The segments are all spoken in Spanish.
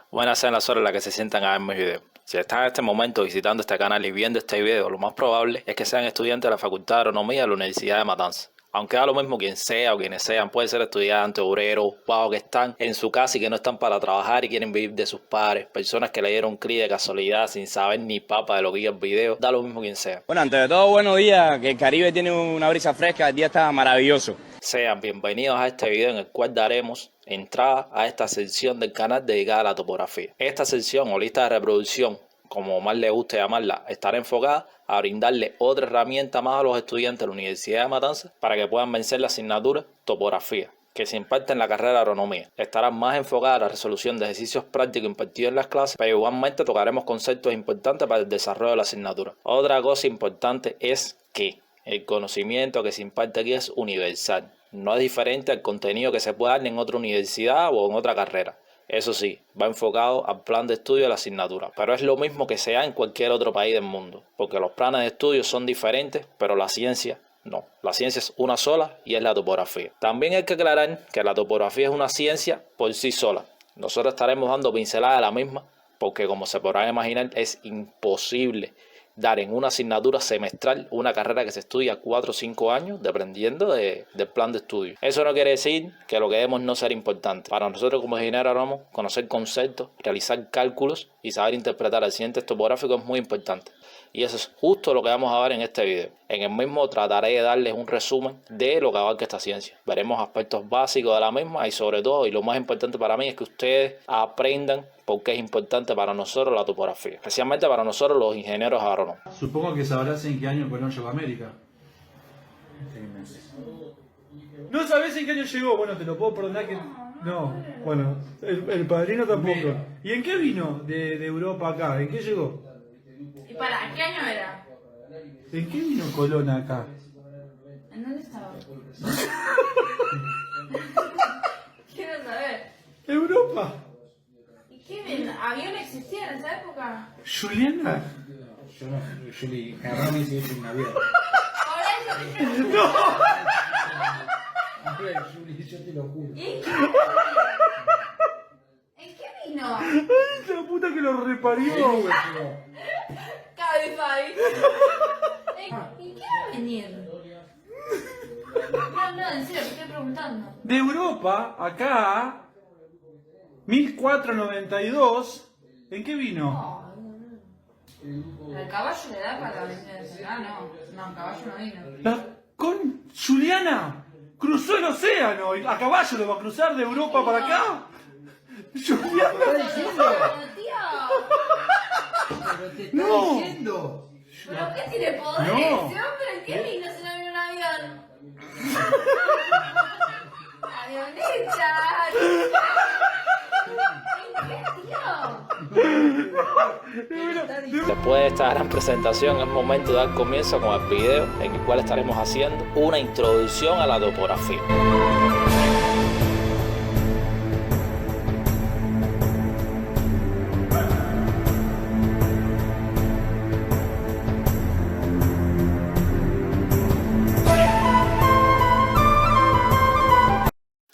Buenas sean las horas en las que se sientan a ver mis videos. Si están en este momento visitando este canal y viendo este video, lo más probable es que sean estudiantes de la Facultad de Agronomía de la Universidad de Matanzas. Aunque da lo mismo quien sea o quienes sean, puede ser estudiantes, obreros, vagos que están en su casa y que no están para trabajar y quieren vivir de sus padres, personas que le dieron clic de casualidad sin saber ni papa de lo que iba el video, da lo mismo quien sea. Bueno, antes de todo, buenos días, que el Caribe tiene una brisa fresca, el día está maravilloso. Sean bienvenidos a este video en el cual daremos entrada a esta sección del canal dedicada a la topografía. Esta sección o lista de reproducción, como más le guste llamarla, estará enfocada a brindarle otra herramienta más a los estudiantes de la Universidad de Matanzas para que puedan vencer la asignatura topografía, que se imparte en la carrera de agronomía. Estará más enfocada a la resolución de ejercicios prácticos impartidos en las clases, pero igualmente tocaremos conceptos importantes para el desarrollo de la asignatura. Otra cosa importante es que el conocimiento que se imparte aquí es universal. No es diferente al contenido que se puede dar en otra universidad o en otra carrera. Eso sí, va enfocado al plan de estudio de la asignatura, pero es lo mismo que sea en cualquier otro país del mundo, porque los planes de estudio son diferentes, pero la ciencia no. La ciencia es una sola y es la topografía. También hay que aclarar que la topografía es una ciencia por sí sola. Nosotros estaremos dando pinceladas de la misma, porque como se podrán imaginar, es imposible dar en una asignatura semestral una carrera que se estudia 4 o 5 años dependiendo del plan de estudio. Eso no quiere decir que lo que demos no sea importante. Para nosotros como ingenieros agrónomos, conocer conceptos, realizar cálculos y saber interpretar accidentes topográficos es muy importante. Y eso es justo lo que vamos a ver en este video. En el mismo trataré de darles un resumen de lo que abarca esta ciencia. Veremos aspectos básicos de la misma y sobre todo, y lo más importante para mí, es que ustedes aprendan por qué es importante para nosotros la topografía. Especialmente para nosotros los ingenieros agrónomos. Supongo que sabrás en qué año Colón llegó a América. ¿No sabés en qué año llegó? Bueno, te lo puedo perdonar que... No, bueno, el padrino tampoco. ¿Y en qué vino de Europa acá? ¿En qué llegó? ¿Y para qué año era? ¿En qué vino Colón acá? ¿En dónde estaba? Quiero saber. ¿Europa? ¿Y qué bien? ¿Avión existía en esa época? ¿Juliana? Yo no, Juli, agarrá mi si es un avión. Por eso dije. ¡No! A ver, Juli, yo te lo juro. ¿Y en qué? ¿En qué vino? ¡Ay, la puta que lo reparió! Cabify. ¿Y qué va a venir? No, en serio, te estoy preguntando. De Europa, acá, 1492, ¿en qué vino? ¿El caballo le da para venir acá? No, el caballo no vino. Con Juliana cruzó el océano y a caballo lo va a cruzar de Europa para acá. Juliana. Tío, Pero te está No. diciendo. ¿pero qué tiene poder No. ese hombre? ¿En qué vino si no vino un avión? ¡Avioneta! ¿En qué, tío? Después de esta gran presentación es momento de dar comienzo con el video en el cual estaremos haciendo una introducción a la topografía.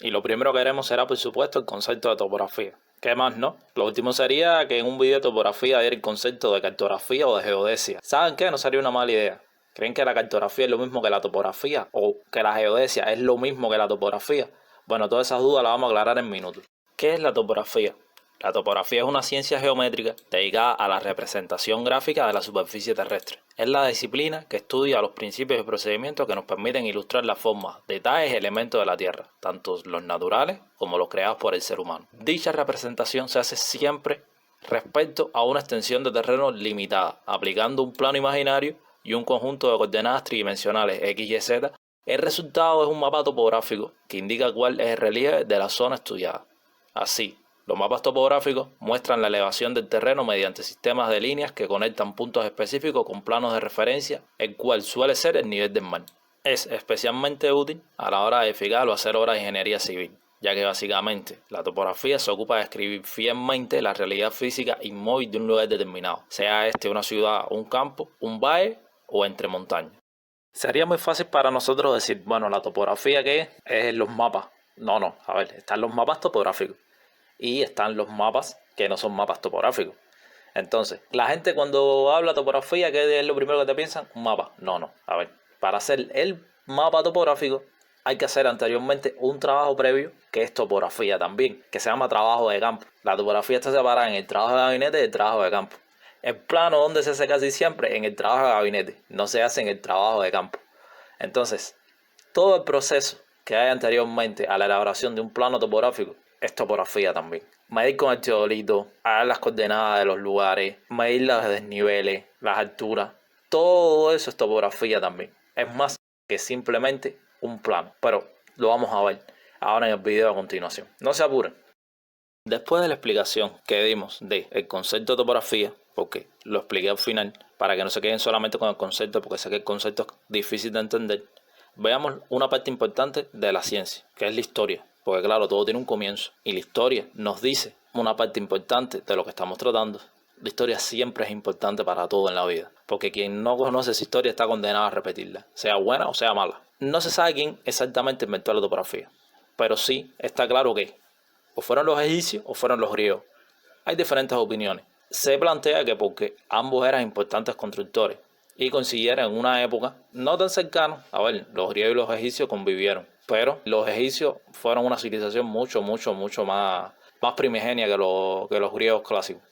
Y lo primero que haremos será, por supuesto, el concepto de topografía. ¿Qué más, no? Lo último sería que en un video de topografía diera el concepto de cartografía o de geodesia. ¿Saben qué? No sería una mala idea. ¿Creen que la cartografía es lo mismo que la topografía? ¿O que la geodesia es lo mismo que la topografía? Bueno, todas esas dudas las vamos a aclarar en minutos. ¿Qué es la topografía? La topografía es una ciencia geométrica dedicada a la representación gráfica de la superficie terrestre. Es la disciplina que estudia los principios y procedimientos que nos permiten ilustrar las formas, detalles y elementos de la Tierra, tanto los naturales como los creados por el ser humano. Dicha representación se hace siempre respecto a una extensión de terreno limitada, aplicando un plano imaginario y un conjunto de coordenadas tridimensionales X y Z. El resultado es un mapa topográfico que indica cuál es el relieve de la zona estudiada. Así, los mapas topográficos muestran la elevación del terreno mediante sistemas de líneas que conectan puntos específicos con planos de referencia, el cual suele ser el nivel del mar. Es especialmente útil a la hora de edificar o hacer obras de ingeniería civil, ya que básicamente la topografía se ocupa de describir fielmente la realidad física inmóvil de un lugar determinado, sea este una ciudad, un campo, un valle o entre montañas. Sería muy fácil para nosotros decir, bueno, la topografía ¿qué es? Es los mapas. No, a ver, están los mapas topográficos y están los mapas que no son mapas topográficos. Entonces, la gente cuando habla topografía, ¿qué es lo primero que te piensan? Un mapa. No. A ver, para hacer el mapa topográfico hay que hacer anteriormente un trabajo previo que es topografía también, que se llama trabajo de campo. La topografía está separada en el trabajo de gabinete y el trabajo de campo. El plano, donde se hace casi siempre, en el trabajo de gabinete, no se hace en el trabajo de campo. Entonces, todo el proceso que hay anteriormente a la elaboración de un plano topográfico es topografía también. Medir con el teodolito, dar las coordenadas de los lugares, medir los desniveles, las alturas, todo eso es topografía también. Es más que simplemente un plano, pero lo vamos a ver ahora en el video a continuación. No se apuren. Después de la explicación que dimos del concepto de topografía, porque lo expliqué al final, para que no se queden solamente con el concepto, porque sé que el concepto es difícil de entender, veamos una parte importante de la ciencia, que es la historia. Porque claro, todo tiene un comienzo y la historia nos dice una parte importante de lo que estamos tratando. La historia siempre es importante para todo en la vida, porque quien no conoce esa historia está condenado a repetirla, sea buena o sea mala. No se sabe quién exactamente inventó la topografía, pero sí está claro que o fueron los egipcios o fueron los griegos. Hay diferentes opiniones. Se plantea que porque ambos eran importantes constructores y coincidieron en una época no tan cercana, a ver, los griegos y los egipcios convivieron, pero los egipcios fueron una civilización mucho más primigenia que los griegos clásicos.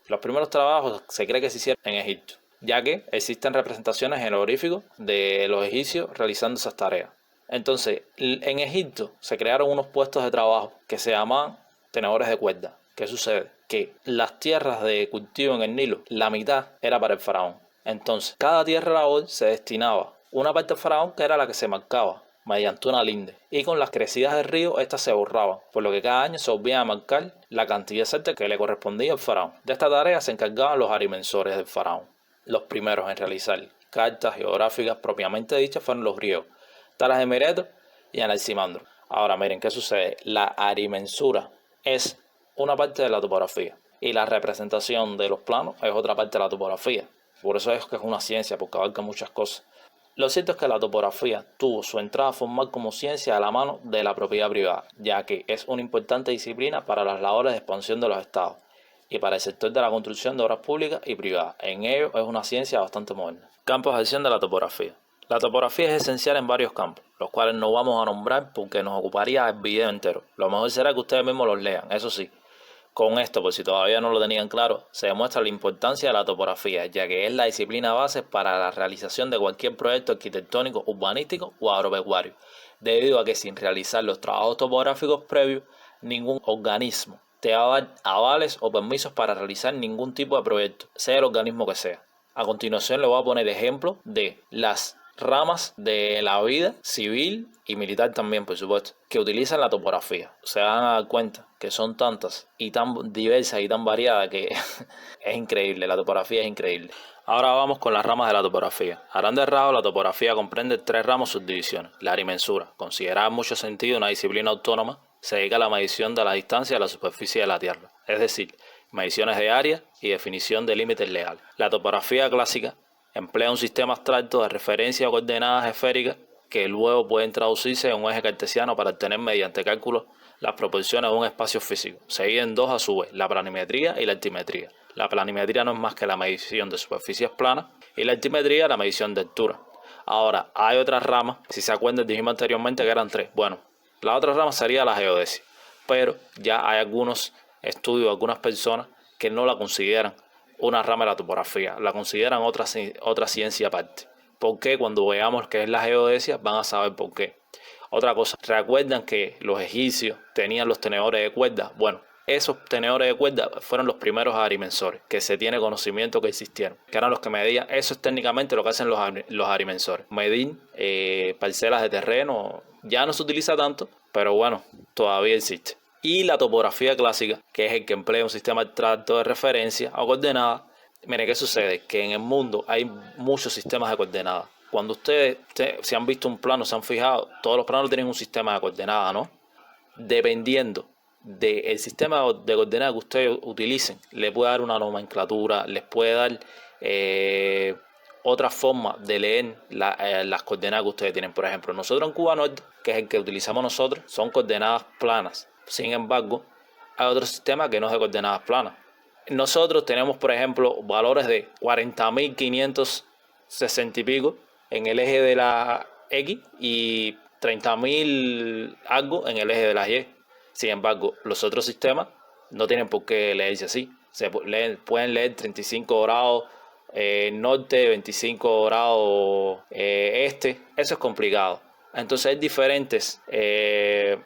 Los primeros trabajos se cree que se hicieron en Egipto, ya que existen representaciones jeroglíficos de los egipcios realizando esas tareas. Entonces, en Egipto se crearon unos puestos de trabajo que se llamaban tenedores de cuerda. ¿Qué sucede? Que las tierras de cultivo en el Nilo, la mitad era para el faraón. Entonces, cada tierra de labor se destinaba una parte al faraón, que era la que se marcaba mediante una linde, y con las crecidas del río estas se borraban, por lo que cada año se volvía a marcar la cantidad exacta que le correspondía al faraón. De esta tarea se encargaban los arimensores del faraón. Los primeros en realizar cartas geográficas propiamente dichas fueron los griegos, Taras de Mileto y Anaximandro. Ahora miren qué sucede. La arimensura es una parte de la topografía y la representación de los planos es otra parte de la topografía. Por eso es que es una ciencia, porque abarca muchas cosas. Lo cierto es que la topografía tuvo su entrada formal como ciencia a la mano de la propiedad privada, ya que es una importante disciplina para las labores de expansión de los estados y para el sector de la construcción de obras públicas y privadas. En ello es una ciencia bastante moderna. Campos de acción de la topografía. La topografía es esencial en varios campos, los cuales no vamos a nombrar porque nos ocuparía el video entero. Lo mejor será que ustedes mismos los lean, eso sí. Con esto, por si todavía no lo tenían claro, se demuestra la importancia de la topografía, ya que es la disciplina base para la realización de cualquier proyecto arquitectónico, urbanístico o agropecuario, debido a que sin realizar los trabajos topográficos previos, ningún organismo te va a dar avales o permisos para realizar ningún tipo de proyecto, sea el organismo que sea. A continuación le voy a poner ejemplos de las ramas de la vida civil y militar también, por supuesto, que utilizan la topografía. Se van a dar cuenta que son tantas y tan diversas y tan variadas que es increíble, la topografía es increíble. Ahora vamos con las ramas de la topografía. A grandes rasgos, la topografía comprende 3 ramos subdivisiones. La arimensura, considerada en mucho sentido una disciplina autónoma, se dedica a la medición de la distancia de la superficie de la Tierra, es decir, mediciones de área y definición de límites legales. La topografía clásica emplea un sistema abstracto de referencia o coordenadas esféricas que luego pueden traducirse en un eje cartesiano para obtener mediante cálculos las proporciones de un espacio físico. Se dividen 2 a su vez, la planimetría y la altimetría. La planimetría no es más que la medición de superficies planas y la altimetría la medición de altura. Ahora, hay otras ramas, si se acuerdan dijimos anteriormente que eran 3. Bueno, la otra rama sería la geodesia, pero ya hay algunos estudios, algunas personas que no la consideran una rama de la topografía, la consideran otra ciencia aparte. ¿Por qué? Cuando veamos qué es la geodesia van a saber por qué. Otra cosa, ¿recuerdan que los egipcios tenían los tenedores de cuerda? Bueno, esos tenedores de cuerda fueron los primeros arimensores, que se tiene conocimiento que existieron, que eran los que medían. Eso es técnicamente lo que hacen los arimensores, medir parcelas de terreno. Ya no se utiliza tanto, pero bueno, todavía existe. Y la topografía clásica, que es el que emplea un sistema abstracto de referencia o coordenadas. Mire, ¿qué sucede? Que en el mundo hay muchos sistemas de coordenadas. Cuando ustedes se han visto un plano, se han fijado, todos los planos tienen un sistema de coordenadas, ¿no? Dependiendo del sistema de coordenadas que ustedes utilicen, le puede dar una nomenclatura, les puede dar otra forma de leer las coordenadas que ustedes tienen. Por ejemplo, nosotros en Cuba Norte, que es el que utilizamos nosotros, son coordenadas planas. Sin embargo, hay otro sistema que no es de coordenadas planas. Nosotros tenemos, por ejemplo, valores de 40.560 y pico en el eje de la X y 30.000 algo en el eje de la Y. Sin embargo, los otros sistemas no tienen por qué leerse así. Pueden leer 35 grados norte, 25 grados este. Eso es complicado. Entonces hay diferentes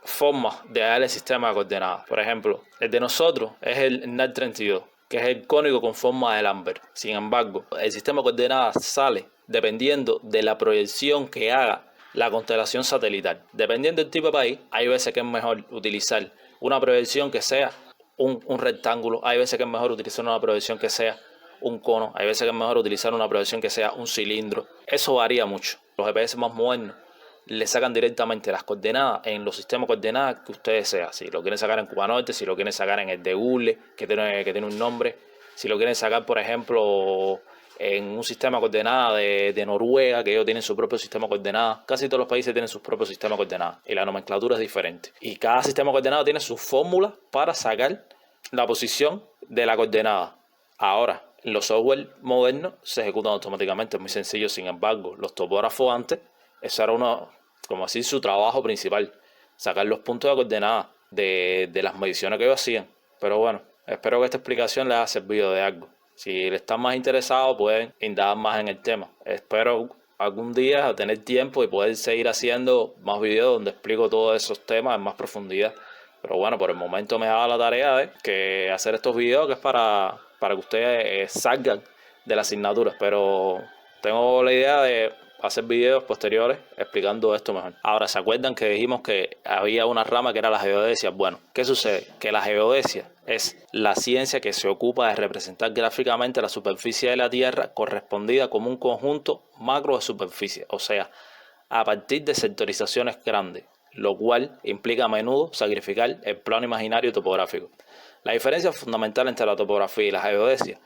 formas de dar el sistema de coordenadas. Por ejemplo, el de nosotros es el NAT 32, que es el cónico con forma de Lambert. Sin embargo, el sistema de coordenadas sale dependiendo de la proyección que haga la constelación satelital. Dependiendo del tipo de país, hay veces que es mejor utilizar una proyección que sea un rectángulo, hay veces que es mejor utilizar una proyección que sea un cono, hay veces que es mejor utilizar una proyección que sea un cilindro. Eso varía mucho. Los GPS más modernos le sacan directamente las coordenadas en los sistemas de coordenadas que ustedes desean. Si lo quieren sacar en Cuba Norte, si lo quieren sacar en el de Google, que tiene un nombre, si lo quieren sacar, por ejemplo, en un sistema de coordenadas de Noruega, que ellos tienen su propio sistema de coordenadas. Casi todos los países tienen sus propios sistemas de coordenadas y la nomenclatura es diferente. Y cada sistema de coordenadas tiene su fórmula para sacar la posición de la coordenada. Ahora, los software modernos se ejecutan automáticamente, es muy sencillo. Sin embargo, los topógrafos antes, eso era como así, su trabajo principal, sacar los puntos de coordenadas de las mediciones que ellos hacían. Pero bueno, espero que esta explicación les haya servido de algo. Si están más interesados, pueden indagar más en el tema. Espero algún día tener tiempo y poder seguir haciendo más videos donde explico todos esos temas en más profundidad. Pero bueno, por el momento me he dado la tarea de que hacer estos videos, que es para que ustedes salgan de la asignatura. Pero tengo la idea de hacer videos posteriores explicando esto mejor. Ahora, ¿se acuerdan que dijimos que había una rama que era la geodesia? Bueno, ¿qué sucede? Que la geodesia es la ciencia que se ocupa de representar gráficamente la superficie de la Tierra correspondida como un conjunto macro de superficie, o sea, a partir de sectorizaciones grandes, lo cual implica a menudo sacrificar el plano imaginario topográfico. La diferencia fundamental entre la topografía y la geodesia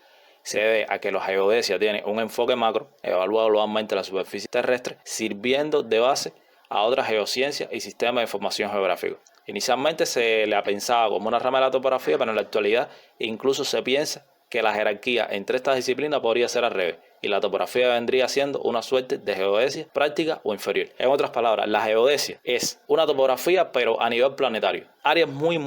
se debe a que la geodesia tiene un enfoque macro, evalúa globalmente la superficie terrestre, sirviendo de base a otras geociencias y sistemas de información geográfico. Inicialmente se le ha pensado como una rama de la topografía, pero en la actualidad incluso se piensa que la jerarquía entre estas disciplinas podría ser al revés, y la topografía vendría siendo una suerte de geodesia práctica o inferior. En otras palabras, la geodesia es una topografía pero a nivel planetario, áreas muy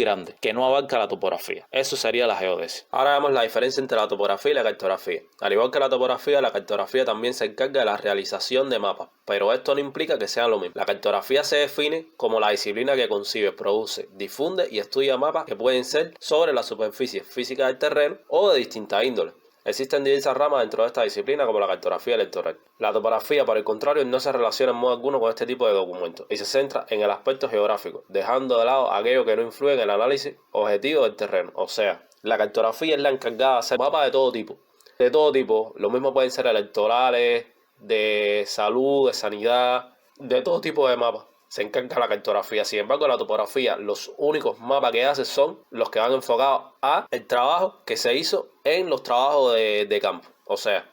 grandes que no abarca la topografía. Eso sería la geodesia. Ahora vemos la diferencia entre la topografía y la cartografía. Al igual que la topografía, la cartografía también se encarga de la realización de mapas, pero esto no implica que sean lo mismo. La cartografía se define como la disciplina que concibe, produce, difunde y estudia mapas que pueden ser sobre la superficie física del terreno o de distintas índoles. Existen diversas ramas dentro de esta disciplina, como la cartografía electoral. La topografía, por el contrario, no se relaciona en modo alguno con este tipo de documentos y se centra en el aspecto geográfico, dejando de lado aquello que no influye en el análisis objetivo del terreno. O sea, la cartografía es la encargada de hacer mapas de todo tipo. De todo tipo. Lo mismo pueden ser electorales, de salud, de sanidad, de todo tipo de mapas. Se encarga la cartografía. Sin embargo, la topografía, los únicos mapas que hace son los que van enfocados a el trabajo que se hizo en los trabajos de campo. O sea,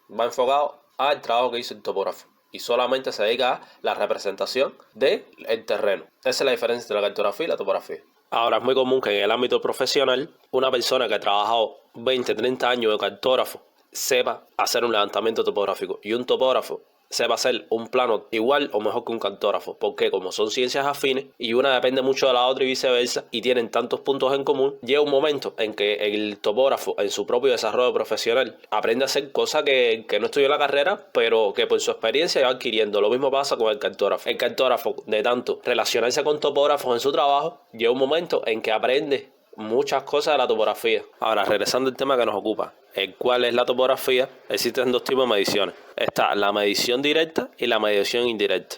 va enfocado al trabajo que hizo el topógrafo y solamente se dedica a la representación del terreno. Esa es la diferencia entre la cartografía y la topografía. Ahora, es muy común que en el ámbito profesional una persona que ha trabajado 20, 30 años de cartógrafo sepa hacer un levantamiento topográfico y un topógrafo sepa hacer un plano igual o mejor que un cartógrafo, porque como son ciencias afines y una depende mucho de la otra y viceversa y tienen tantos puntos en común, llega un momento en que el topógrafo en su propio desarrollo profesional aprende a hacer cosas que no estudió en la carrera, pero que por su experiencia va adquiriendo. Lo mismo pasa con el cartógrafo. El cartógrafo, de tanto relacionarse con topógrafos en su trabajo, llega un momento en que aprende muchas cosas de la topografía. Ahora, regresando al tema que nos ocupa, el cual es la topografía, existen dos tipos de mediciones. Está la medición directa y la medición indirecta.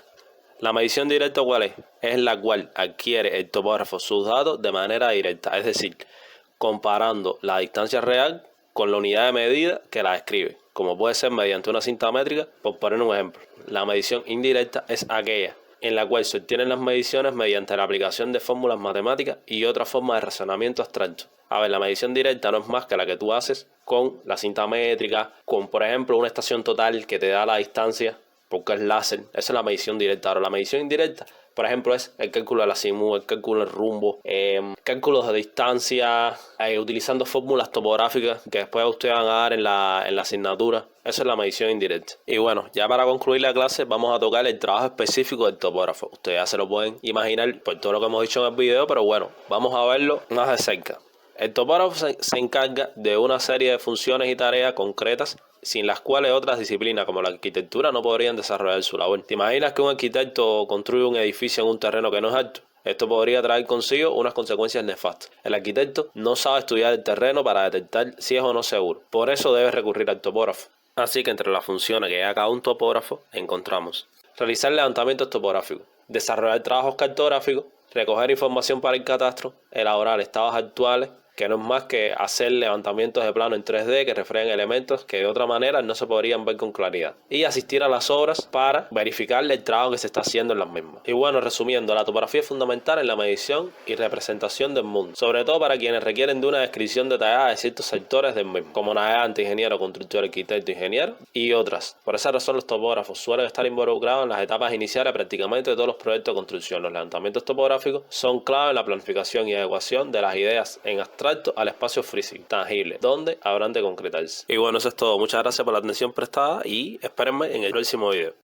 La medición directa, ¿cuál es? Es la cual adquiere el topógrafo sus datos de manera directa, es decir, comparando la distancia real con la unidad de medida que la describe. como puede ser mediante una cinta métrica, por poner un ejemplo. La medición indirecta es aquella en la cual se obtienen las mediciones mediante la aplicación de fórmulas matemáticas y otra forma de razonamiento abstracto. A ver, la medición directa no es más que la que tú haces con la cinta métrica, con por ejemplo una estación total que te da la distancia, porque es láser. Esa es la medición directa. Ahora, la medición indirecta, por ejemplo, es el cálculo de la azimut, el cálculo del rumbo, cálculos de distancia, utilizando fórmulas topográficas que después ustedes van a dar en la asignatura. Esa es la medición indirecta. Y bueno, ya para concluir la clase vamos a tocar el trabajo específico del topógrafo. Ustedes ya se lo pueden imaginar por todo lo que hemos dicho en el video, pero bueno, vamos a verlo más de cerca. El topógrafo se encarga de una serie de funciones y tareas concretas sin las cuales otras disciplinas como la arquitectura no podrían desarrollar su labor. ¿Te imaginas que un arquitecto construye un edificio en un terreno que no es alto? Esto podría traer consigo unas consecuencias nefastas. El arquitecto no sabe estudiar el terreno para detectar si es o no seguro. Por eso debe recurrir al topógrafo. Así que entre las funciones que haga un topógrafo encontramos realizar levantamientos topográficos, desarrollar trabajos cartográficos, recoger información para el catastro, elaborar estados actuales, que no es más que hacer levantamientos de plano en 3D que reflejen elementos que de otra manera no se podrían ver con claridad, y asistir a las obras para verificar el trabajo que se está haciendo en las mismas. Y bueno, resumiendo, la topografía es fundamental en la medición y representación del mundo, sobre todo para quienes requieren de una descripción detallada de ciertos sectores del mismo, como navegante, ingeniero, constructor, arquitecto, ingeniero y otras. Por esa razón los topógrafos suelen estar involucrados en las etapas iniciales prácticamente de todos los proyectos de construcción. Los levantamientos topográficos son clave en la planificación y adecuación de las ideas en abstracto al espacio físico tangible, donde habrán de concretarse. Y bueno, eso es todo. Muchas gracias por la atención prestada y espérenme en el próximo video.